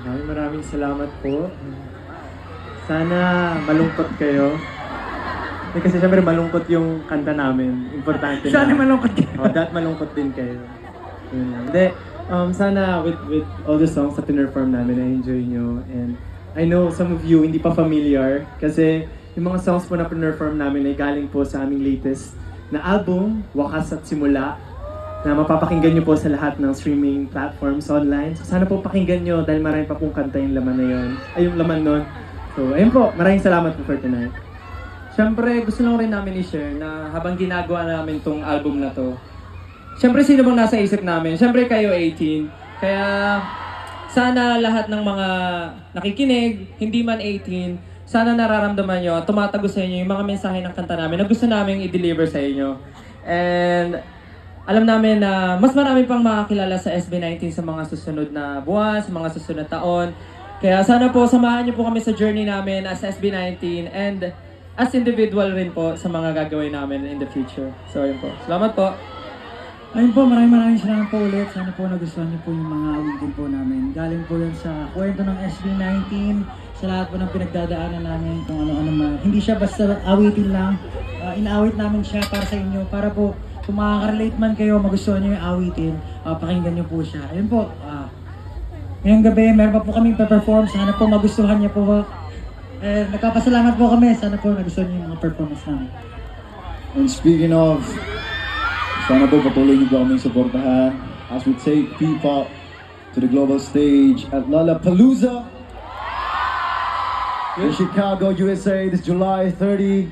Maraming salamat po. Sana malungkot kayo. Kasi syempre malungkot yung kanta namin. Importante na. Sana malungkot kayo. Malungkot din kayo. Yun lang. Hindi, sana with all the songs na pinerform namin, na-enjoy nyo. And I know some of you hindi pa familiar kasi yung mga songs po na pinerform namin ay galing po sa aming latest na album, Wakas at Simula, na mapapakinggan nyo po sa lahat ng streaming platforms online. So sana po pakinggan nyo dahil marami pa pong kanta yung laman na yun. Ay, yung laman nun. So, ayun po. Maraming salamat po for tonight. Siyempre, gusto lang rin namin i-share na habang ginagawa namin tong album na to, siyempre, sino bang nasa isip namin? Siyempre, kayo 18. Kaya, sana lahat ng mga nakikinig, hindi man 18, sana nararamdaman nyo, tumatago sa inyo yung mga mensahe ng kanta namin na gusto namin i-deliver sa inyo. And, alam namin na mas marami pang makakilala sa SB19 sa mga susunod na buwan, sa mga susunod na taon. Kaya sana po, samahan niyo po kami sa journey namin as SB19 and as individual rin po sa mga gagawin namin in the future. So, yun po. Salamat po. Ayun po, maraming salamat po ulit. Sana po nagustuhan niyo po yung mga awitin po namin. Galing po yan sa kwento ng SB19, sa lahat po ng pinagdadaanan namin, kung ano-ano man. Hindi siya basta awitin lang. Inaawit namin siya para sa inyo, para po kung makaka-relate man kayo, magustuhan niyo yung awitin, pakinggan niyo po siya. Ayun po, ngayong gabi, meron pa po kaming pe-perform. Sana po magustuhan niyo po. Nagpapasalamat po kami. Sana po nagustuhan niyo yung mga performance namin. And speaking of, sana po patuloy niyo po kaming suportahan as we take P-pop to the global stage at Lollapalooza in Chicago, USA this July 30.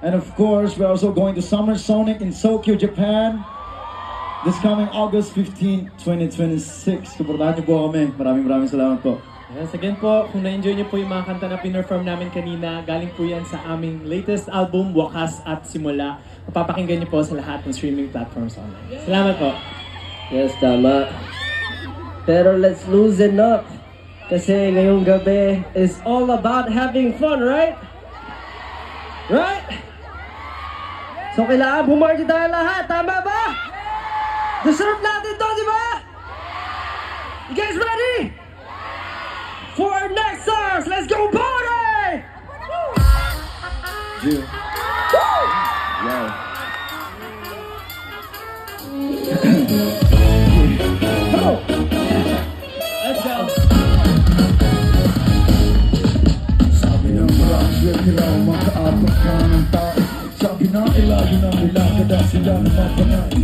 And of course, we're also going to Summer Sonic in Tokyo, Japan this coming August 15, 2026. Suportahan niyo po kami. Maraming salamat po. Yes, again po, kung na-enjoy niyo po yung mga kanta na pinerform namin kanina, galing po yan sa aming latest album, Wakas at Simula. Mapapakinggan niyo po sa lahat ng streaming platforms online. Salamat po. Yes, tama. Pero let's loosen up. Kasi ngayong gabi is all about having fun, right? Right? So kailangan bumarty tayo lahat, tama ba? Deserve natin to, di ba? You guys ready? For our next stars, let's go party! Yeah. Wow. Let's go! Sabi ng marami, kailangan makaabot ka ng tao. Sabi na ilayo ng ilang kada sila ng mga panay.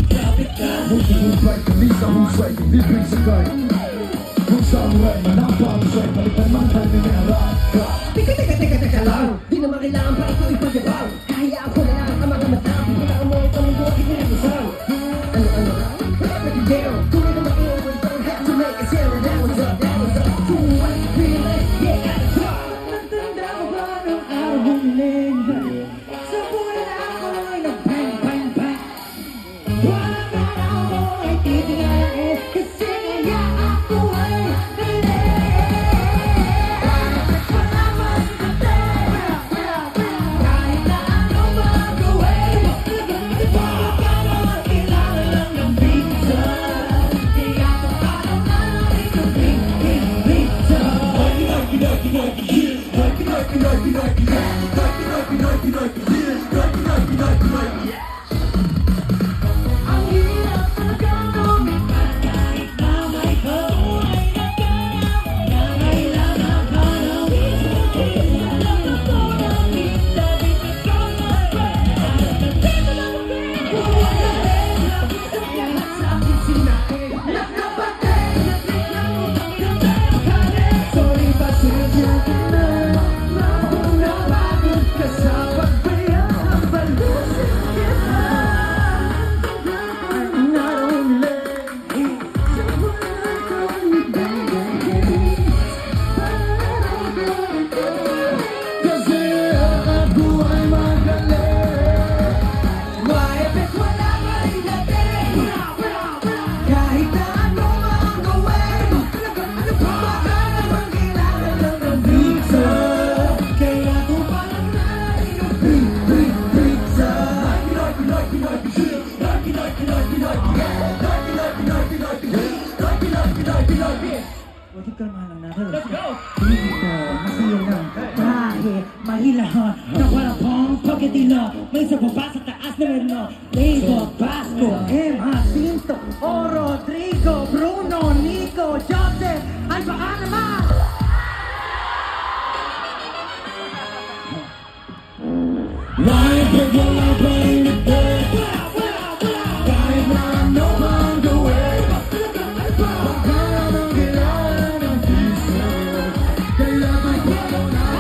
Buti husay, kalisa husay, bibig sakay. Kung samurai, manapahusay, malipan man tayo may harap ka. Teka lang, di naman kailangan pa ito ipagabang. Kahayaan ko na lang ang mga mata. Pinulaan mo ang mundo at itinagusang. Ano ka? Ready down, tuloy na mag-iwan. Don't have to make a zero. That was up. Cool, right, feeling, yeah, drop. Nagtanda ko ba ng araw bumiling? Sa buhay na ako ay nag-bang, bang, bang. Walang araw mo ay titingalain. Kasi kaya ako ay nagpalaman sa tera. Kahit na ano ba gawin, pagod ka naman, kailangan lang ng pizza. Kaya kung araw-araw ito, pizza. Ang hirap talaga lumipat kahit na may kaulay na ganap na kailangan ka ng pizza. Alam na ko na pizza, pizza ka na pizza lang again. Buwan na rin, lapit sa lahat sa akin sinakin. Nakapatay, natin lang utang ka tayo kanin. Sorry, pasensya ka na, mauna pagod ka sa pagbayaan. natin. Let's go! Dito, masilang kahit mahilahan na walang pong pagkatino. May sa baba sa taas na merno. Lego, Basco, M. Jacinto, O. Rodrigo, Bruno, Nico, Joseph, ay baka naman! Why break your love in the day? Kahit na ano ang gawin, pagkaya ng kailangan ng piso, kailangan ko na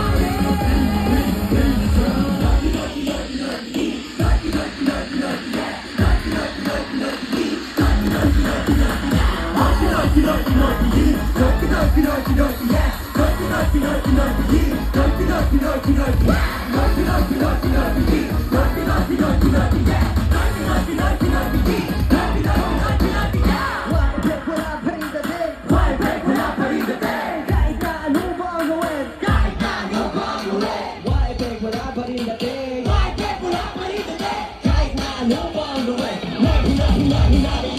Why beg wala pa rin dating? Kahit na ano pa ang gawin? Why